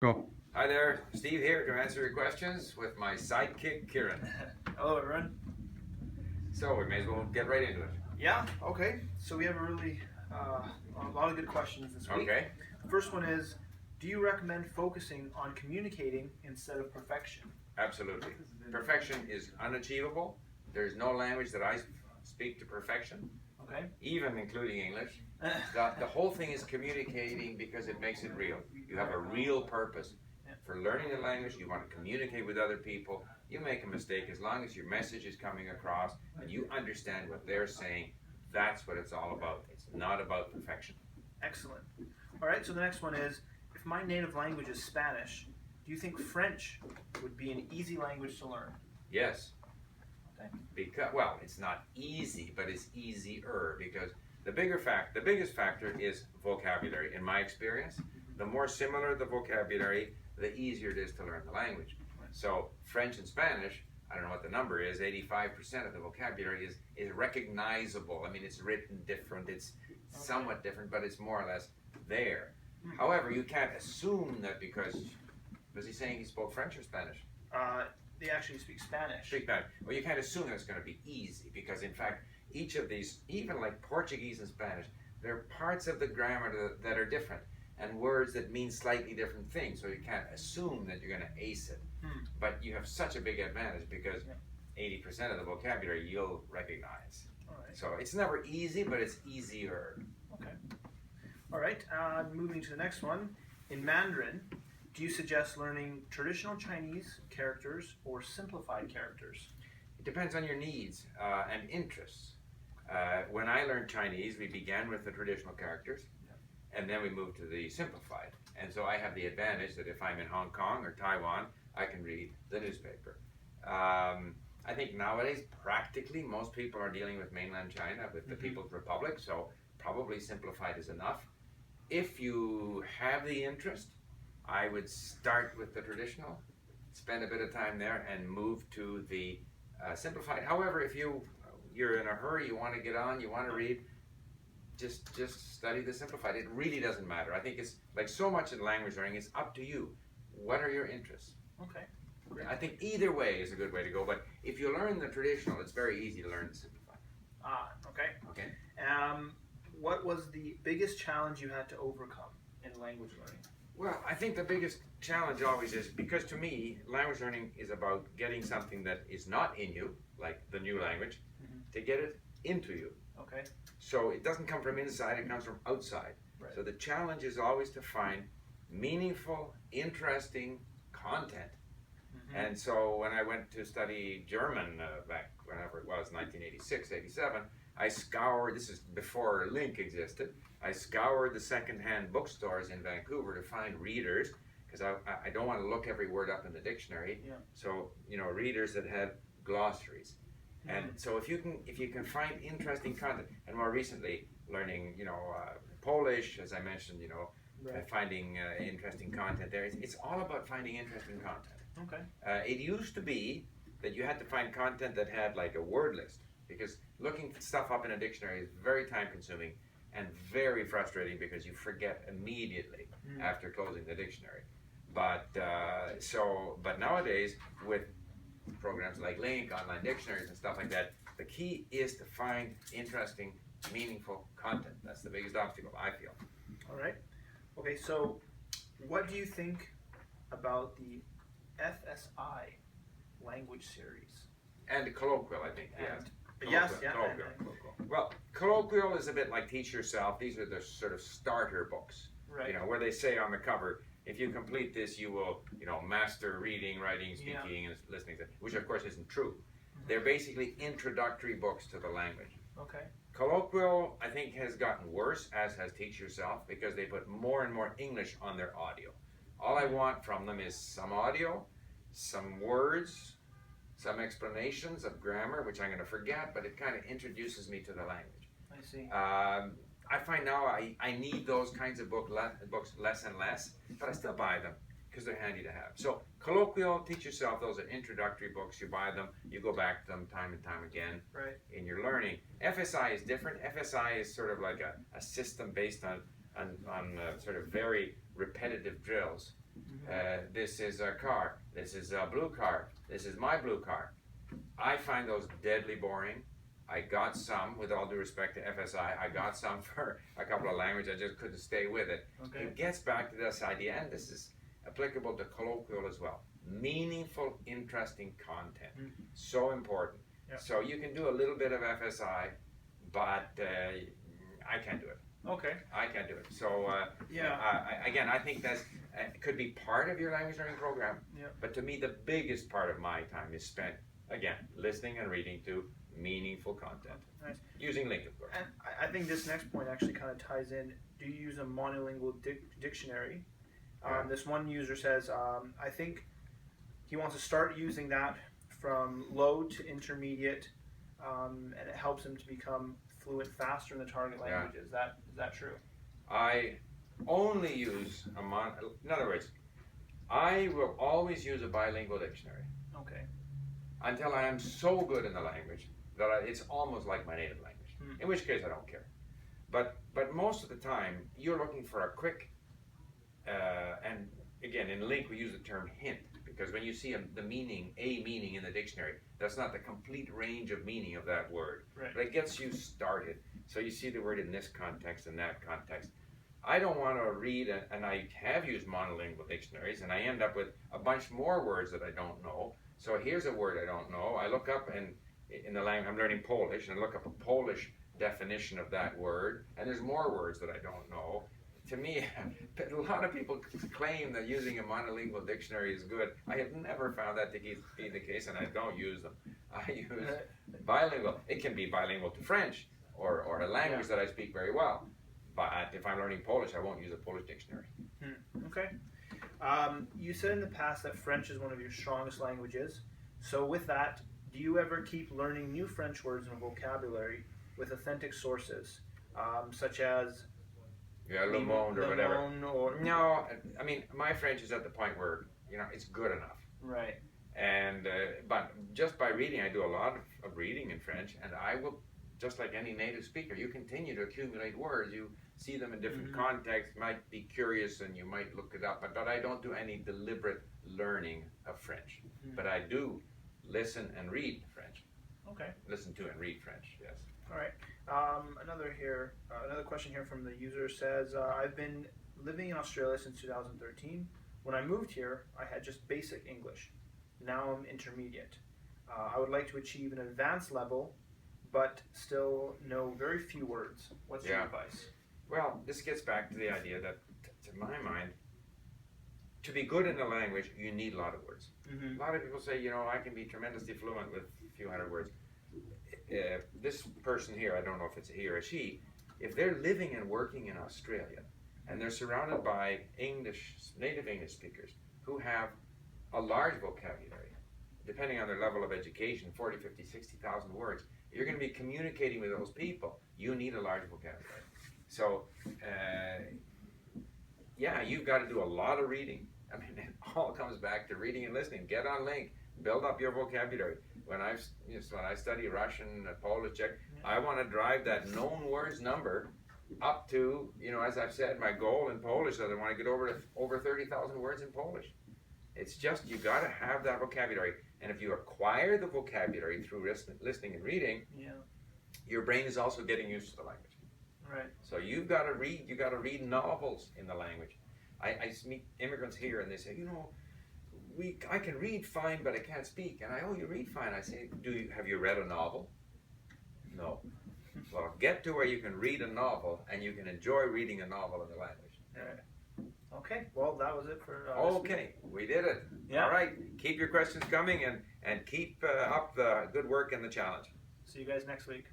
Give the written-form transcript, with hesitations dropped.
Go. Hi there, Steve here to answer your questions with my sidekick, Kieran. Hello, everyone. So we may as well get right into it. Yeah, okay. So we have a lot of good questions this week. Okay. The first one is, do you recommend focusing on communicating instead of perfection? Absolutely. Perfection is unachievable. There's no language that I speak to perfection, Okay. even including English. The whole thing is communicating because it makes it real. You have a real purpose. For learning the language, you want to communicate with other people. You make a mistake, as long as your message is coming across and you understand what they're saying, that's what it's all about. It's not about perfection. Excellent. All right, so the next one is, if my native language is Spanish, do you think French would be an easy language to learn? Yes. Okay. Because, well, it's not easy, but it's easier because the biggest factor is vocabulary. In my experience, the more similar the vocabulary, the easier it is to learn the language. So French and Spanish, I don't know what the number is, 85% of the vocabulary is recognizable. I mean, it's written different, it's somewhat different, but it's more or less there. However, you can't assume that because, was he saying he spoke French or Spanish? They actually speak Spanish. Speak Spanish. Well, you can't assume that it's going to be easy because, in fact, each of these, even like Portuguese and Spanish, there are parts of the grammar that are different and words that mean slightly different things. So you can't assume that you're going to ace it. But you have such a big advantage because 80% of the vocabulary you'll recognize. All right. So it's never easy, but it's easier. Okay. All right, moving to the next one. In Mandarin, do you suggest learning traditional Chinese characters or simplified characters? It depends on your needs and interests. When I learned Chinese, we began with the traditional characters, and then we moved to the simplified. And so I have the advantage that if I'm in Hong Kong or Taiwan, I can read the newspaper. I think nowadays, practically, most people are dealing with mainland China, with the People's Republic, so probably simplified is enough. If you have the interest, I would start with the traditional, spend a bit of time there, and move to the simplified. However, if you're in a hurry, you want to get on, you want to read, just study the simplified. It really doesn't matter. I think it's like so much in language learning, it's up to you. What are your interests? Okay. I think either way is a good way to go, but if you learn the traditional, it's very easy to learn the simplified. Okay. Okay? What was the biggest challenge you had to overcome in language learning? Well, I think the biggest challenge always is, because to me, language learning is about getting something that is not in you, like the new language, to get it into you. Okay. So it doesn't come from inside, it comes from outside. Right. So the challenge is always to find meaningful, interesting content. And so when I went to study German back whenever it was, 1986, 87, I scoured, this is before Link existed, I scoured the secondhand bookstores in Vancouver to find readers, because I don't want to look every word up in the dictionary. Yeah. So, readers that had glossaries. And so if you can find interesting content, and more recently learning, Polish, as I mentioned, finding interesting content there. It's all about finding interesting content. Okay. It used to be that you had to find content that had like a word list, because looking stuff up in a dictionary is very time consuming and very frustrating because you forget immediately after closing the dictionary. But nowadays with programs like Link, online dictionaries and stuff like that, the key is to find interesting, meaningful content. That's the biggest obstacle, I feel. All right. Okay, so what do you think about the FSI language series? And colloquial, I think, yes. Yes, Colloquial. colloquial. Well, colloquial is a bit like Teach Yourself. These are the sort of starter books, Right. where they say on the cover, if you complete this, you will, master reading, writing, speaking, and listening, which of course isn't true. They're basically introductory books to the language. Okay. Colloquial, I think, has gotten worse, as has Teach Yourself, because they put more and more English on their audio. All I want from them is some audio, some words, some explanations of grammar, which I'm going to forget, but it kind of introduces me to the language. I see. I find now I need those kinds of books less and less, but I still buy them because they're handy to have. So colloquial, Teach Yourself, those are introductory books. You buy them, you go back to them time and time again in your learning. FSI is different. FSI is sort of like a system based on sort of very repetitive drills. This is a car. This is a blue car. This is my blue car. I find those deadly boring. I got some, with all due respect to FSI, I got some for a couple of languages. I just couldn't stay with it. Okay. It gets back to this idea, and this is applicable to colloquial as well. Meaningful, interesting content. So important. Yep. So you can do a little bit of FSI, but I can't do it. Okay. I can't do it. So again, I think that's could be part of your language learning program. Yeah. But to me, the biggest part of my time is spent, again, listening and reading to meaningful content. Nice. Using link, of course. And I think this next point actually kind of ties in. Do you use a monolingual dictionary? This one user says, I think he wants to start using that from low to intermediate, and it helps him to become fluent faster in the target language. Is that true? I only use in other words, I will always use a bilingual dictionary. Okay. Until I am so good in the language that it's almost like my native language. In which case I don't care. But most of the time you're looking for a quick, and again in link we use the term hint, because when you see the meaning in the dictionary, that's not the complete range of meaning of that word. Right. But it gets you started. So you see the word in this context and that context. I don't want to read, and I have used monolingual dictionaries, and I end up with a bunch more words that I don't know. So here's a word I don't know. I look up, and in the language, I'm learning Polish, and I look up a Polish definition of that word, and there's more words that I don't know. To me, a lot of people claim that using a monolingual dictionary is good. I have never found that to be the case, and I don't use them. I use bilingual. It can be bilingual to French, or a language that I speak very well. But if I'm learning Polish, I won't use a Polish dictionary. Okay. You said in the past that French is one of your strongest languages. So with that, do you ever keep learning new French words and vocabulary with authentic sources, such as Le Monde or whatever? Monde No, I mean, my French is at the point where, it's good enough. Right. And, but just by reading, I do a lot of reading in French, and I will, just like any native speaker, you continue to accumulate words. You see them in different contexts, might be curious, and you might look it up, but I don't do any deliberate learning of French. But I do listen and read French. Okay. Listen to and read French, yes. All right. Another question here from the user says, I've been living in Australia since 2013. When I moved here, I had just basic English. Now I'm intermediate. I would like to achieve an advanced level, but still know very few words. What's your advice? Well, this gets back to the idea that, to my mind, to be good in the language, you need a lot of words. A lot of people say, I can be tremendously fluent with a few hundred words. This person here, I don't know if it's a he or a she, if they're living and working in Australia, and they're surrounded by native English speakers who have a large vocabulary, depending on their level of education, 40, 50, 60,000 words, you're going to be communicating with those people. You need a large vocabulary. So, you've got to do a lot of reading. I mean, it all comes back to reading and listening. Get on link. Build up your vocabulary. When I study Russian, Polish, Czech, I want to drive that known words number up to, as I've said, my goal in Polish is I want to get over 30,000 words in Polish. It's just, you got to have that vocabulary. And if you acquire the vocabulary through listening and reading, your brain is also getting used to the language. Right. So you've got to read. You got to read novels in the language. I meet immigrants here, and they say, I can read fine, but I can't speak. And you read fine. I say, have you read a novel? No. Well, get to where you can read a novel, and you can enjoy reading a novel in the language. Right. Okay. Well, that was it for. Okay, we did it. Yeah. All right. Keep your questions coming, and keep up the good work and the challenge. See you guys next week.